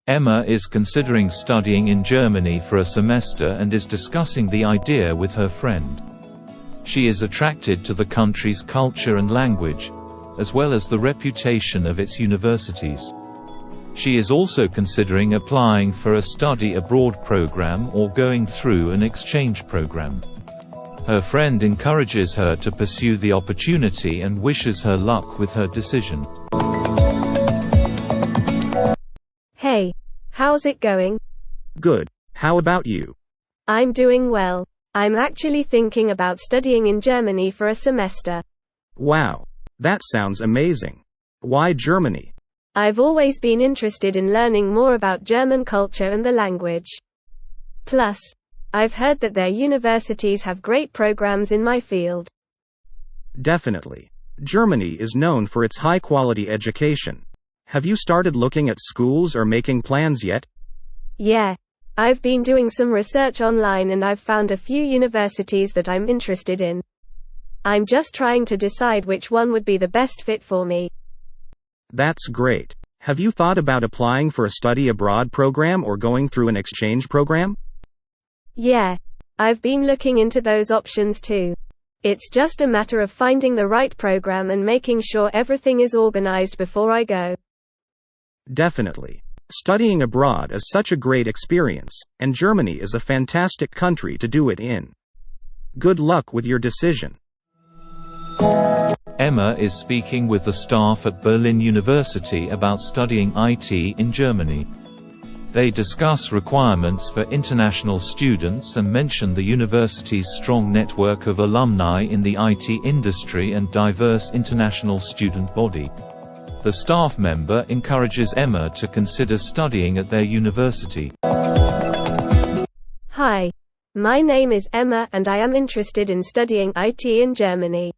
Emma is considering studying in Germany for a semester and is discussing the idea with her friend. She is attracted to the country's culture and language, as well as the reputation of its universities. She is also considering applying for a study abroad program or going through an exchange program. Her friend encourages her to pursue the opportunity and wishes her luck with her decision. Hey, how's it going? Good. How about you? I'm doing well. I'm actually thinking about studying in Germany for a semester. Wow. That sounds amazing. Why Germany? I've always been interested in learning more about German culture and the language. Plus, I've heard that their universities have great programs in my field. Definitely. Germany is known for its high-quality education. Have you started looking at schools or making plans yet? Yeah. I've been doing some research online and I've found a few universities that I'm interested in. I'm just trying to decide which one would be the best fit for me. That's great. Have you thought about applying for a study abroad program or going through an exchange program? Yeah. I've been looking into those options too. It's just a matter of finding the right program and making sure everything is organized before I go. Definitely. Studying abroad is such a great experience, and Germany is a fantastic country to do it in. Good luck with your decision. Emma is speaking with the staff at Berlin University about studying IT in Germany. They discuss requirements for international students and mention the university's strong network of alumni in the IT industry and diverse international student body. The staff member encourages Emma to consider studying at their university. Hi. My name is Emma and I am interested in studying IT in Germany.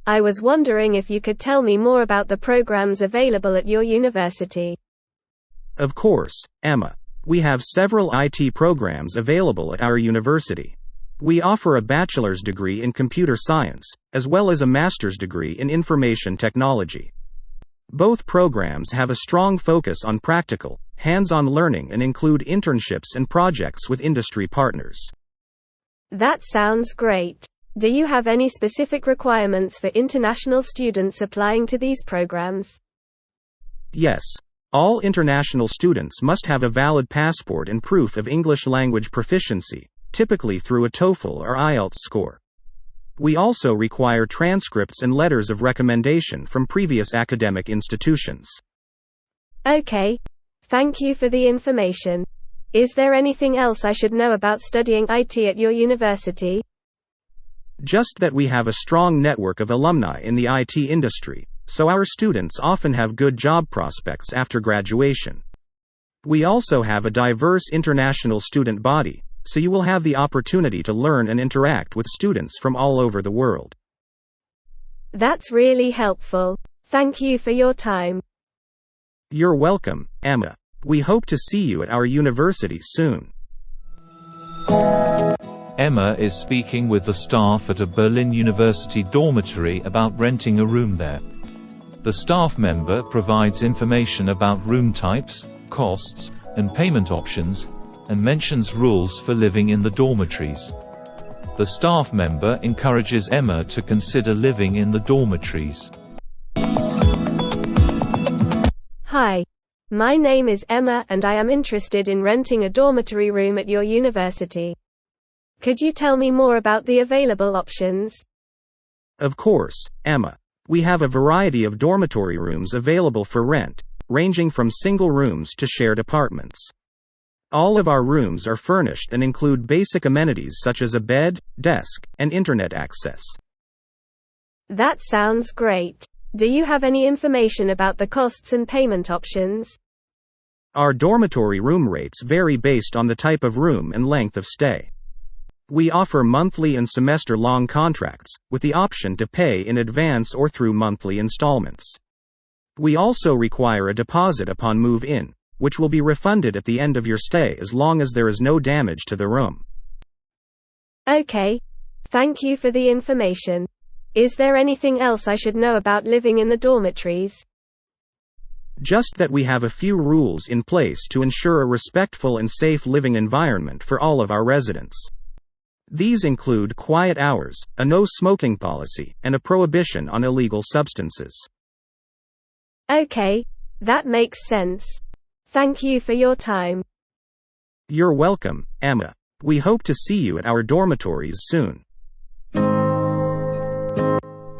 I was wondering if you could tell me more about the programs available at your university. Of course, Emma. We have several IT programs available at our university. We offer a bachelor's degree in computer science, as well as a master's degree in information technology. Both programs have a strong focus on practical, hands-on learning and include internships and projects with industry partners. That sounds great. Do you have any specific requirements for international students applying to these programs? Yes. All international students must have a valid passport and proof of English language proficiency, typically through a TOEFL or IELTS score. We also require transcripts and letters of recommendation from previous academic institutions. Okay. Thank you for the information. Is there anything else I should know about studying IT at your university? Just that we have a strong network of alumni in the IT industry, so our students often have good job prospects after graduation. We also have a diverse international student body, so you will have the opportunity to learn and interact with students from all over the world. That's really helpful. Thank you for your time. You're welcome, Emma. We hope to see you at our university soon. Emma is speaking with the staff at a Berlin University dormitory about renting a room there. The staff member provides information about room types, costs, and payment options, and mentions rules for living in the dormitories. The staff member encourages Emma to consider living in the dormitories. Hi. My name is Emma and I am interested in renting a dormitory room at your university. Could you tell me more about the available options? Of course, Emma. We have a variety of dormitory rooms available for rent, ranging from single rooms to shared apartments. All of our rooms are furnished and include basic amenities such as a bed, desk, and internet access. That sounds great. Do you have any information about the costs and payment options? Our dormitory room rates vary based on the type of room and length of stay. We offer monthly and semester-long contracts, with the option to pay in advance or through monthly installments. We also require a deposit upon move-in, which will be refunded at the end of your stay as long as there is no damage to the room. Okay. Thank you for the information. Is there anything else I should know about living in the dormitories? Just that we have a few rules in place to ensure a respectful and safe living environment for all of our residents. These include quiet hours, a no-smoking policy, and a prohibition on illegal substances. Okay, that makes sense. Thank you for your time. You're welcome, Emma. We hope to see you at our dormitories soon.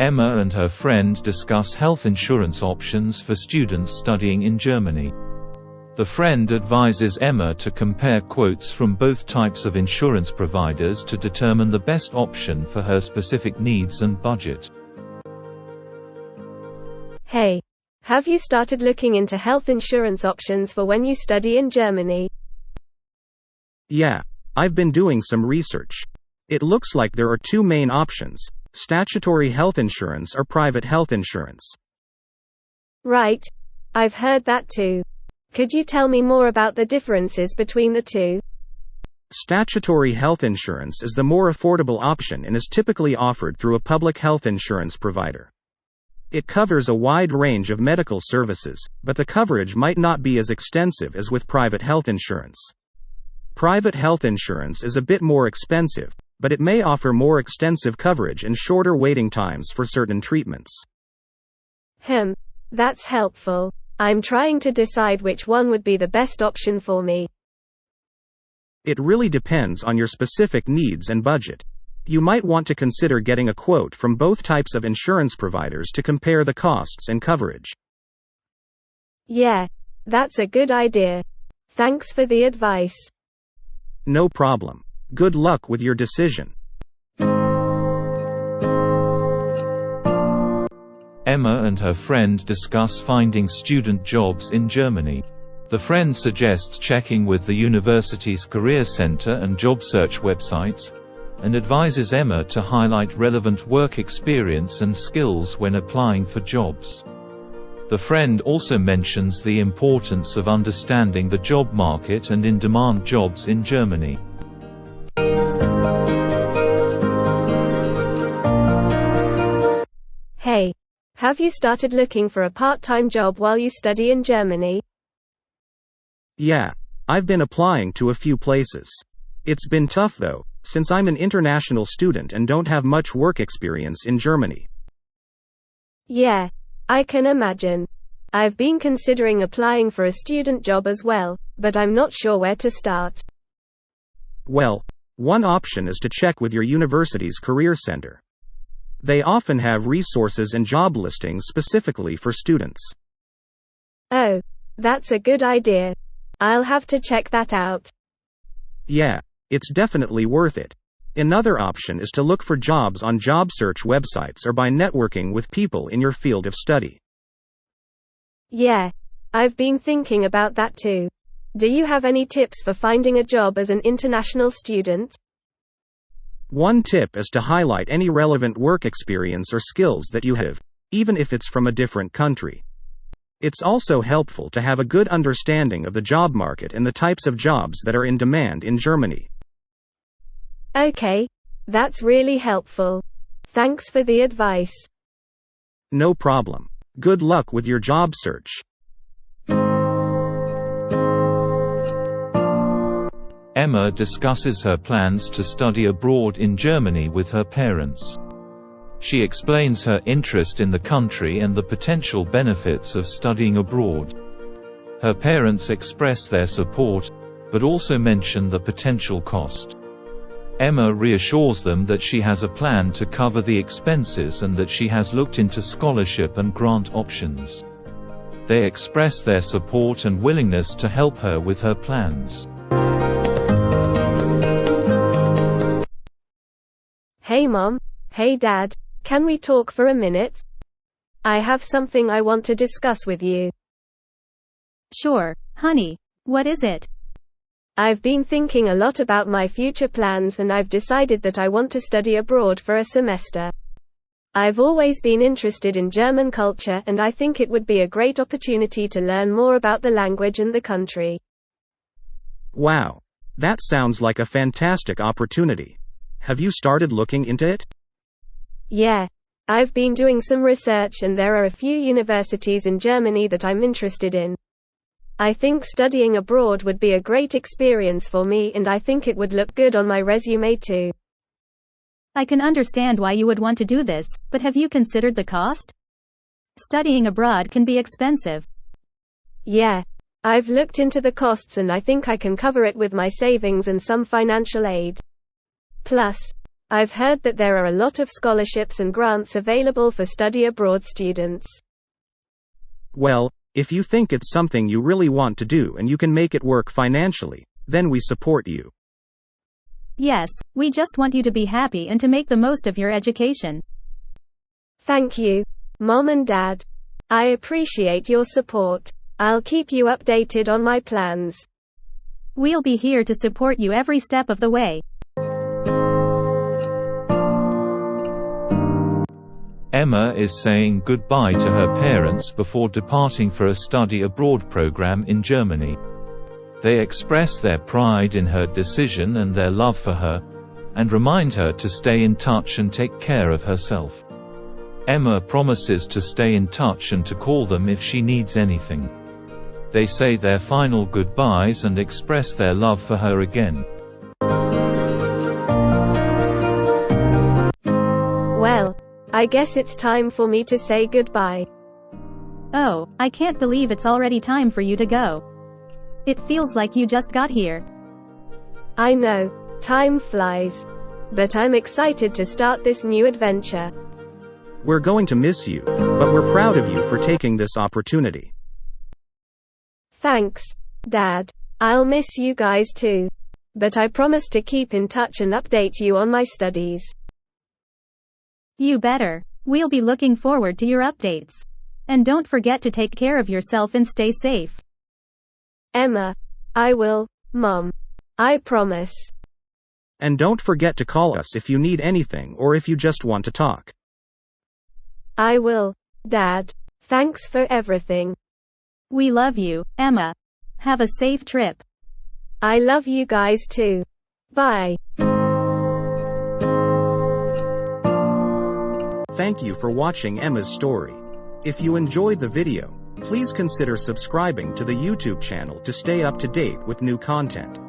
Emma and her friend discuss health insurance options for students studying in Germany. The friend advises Emma to compare quotes from both types of insurance providers to determine the best option for her specific needs and budget. Hey, have you started looking into health insurance options for when you study in Germany? Yeah, I've been doing some research. It looks like there are two main options: statutory health insurance or private health insurance. Right. I've heard that too. Could you tell me more about the differences between the two? Statutory health insurance is the more affordable option and is typically offered through a public health insurance provider. It covers a wide range of medical services, but the coverage might not be as extensive as with private health insurance. Private health insurance is a bit more expensive, but it may offer more extensive coverage and shorter waiting times for certain treatments. That's helpful. I'm trying to decide which one would be the best option for me. It really depends on your specific needs and budget. You might want to consider getting a quote from both types of insurance providers to compare the costs and coverage. Yeah, that's a good idea. Thanks for the advice. No problem. Good luck with your decision. Emma and her friend discuss finding student jobs in Germany. The friend suggests checking with the university's career center and job search websites, and advises Emma to highlight relevant work experience and skills when applying for jobs. The friend also mentions the importance of understanding the job market and in-demand jobs in Germany. Hey, have you started looking for a part-time job while you study in Germany? Yeah, I've been applying to a few places. It's been tough though, since I'm an international student and don't have much work experience in Germany. Yeah, I can imagine. I've been considering applying for a student job as well, but I'm not sure where to start. Well, one option is to check with your university's career center. They often have resources and job listings specifically for students. Oh, that's a good idea. I'll have to check that out. Yeah, it's definitely worth it. Another option is to look for jobs on job search websites or by networking with people in your field of study. Yeah, I've been thinking about that too. Do you have any tips for finding a job as an international student? One tip is to highlight any relevant work experience or skills that you have, even if it's from a different country. It's also helpful to have a good understanding of the job market and the types of jobs that are in demand in Germany. Okay, that's really helpful. Thanks for the advice. No problem. Good luck with your job search. Emma discusses her plans to study abroad in Germany with her parents. She explains her interest in the country and the potential benefits of studying abroad. Her parents express their support, but also mention the potential cost. Emma reassures them that she has a plan to cover the expenses and that she has looked into scholarship and grant options. They express their support and willingness to help her with her plans. Hey Mom, hey Dad, can we talk for a minute? I have something I want to discuss with you. Sure, honey. What is it? I've been thinking a lot about my future plans and I've decided that I want to study abroad for a semester. I've always been interested in German culture and I think it would be a great opportunity to learn more about the language and the country. Wow. That sounds like a fantastic opportunity. Have you started looking into it? Yeah. I've been doing some research and there are a few universities in Germany that I'm interested in. I think studying abroad would be a great experience for me and I think it would look good on my resume too. I can understand why you would want to do this, but have you considered the cost? Studying abroad can be expensive. Yeah. I've looked into the costs and I think I can cover it with my savings and some financial aid. Plus, I've heard that there are a lot of scholarships and grants available for study abroad students. Well, if you think it's something you really want to do and you can make it work financially, then we support you. Yes, we just want you to be happy and to make the most of your education. Thank you, Mom and Dad. I appreciate your support. I'll keep you updated on my plans. We'll be here to support you every step of the way. Emma is saying goodbye to her parents before departing for a study abroad program in Germany. They express their pride in her decision and their love for her, and remind her to stay in touch and take care of herself. Emma promises to stay in touch and to call them if she needs anything. They say their final goodbyes and express their love for her again. Well, I guess it's time for me to say goodbye. Oh, I can't believe it's already time for you to go. It feels like you just got here. I know, time flies. But I'm excited to start this new adventure. We're going to miss you, but we're proud of you for taking this opportunity. Thanks, Dad. I'll miss you guys too. But I promise to keep in touch and update you on my studies. You better. We'll be looking forward to your updates. And don't forget to take care of yourself and stay safe. Emma. I will, Mom. I promise. And don't forget to call us if you need anything or if you just want to talk. I will, Dad. Thanks for everything. We love you, Emma. Have a safe trip. I love you guys too. Bye. Thank you for watching Emma's story. If you enjoyed the video, please consider subscribing to the YouTube channel to stay up to date with new content.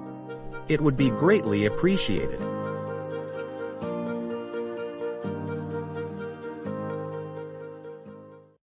It would be greatly appreciated.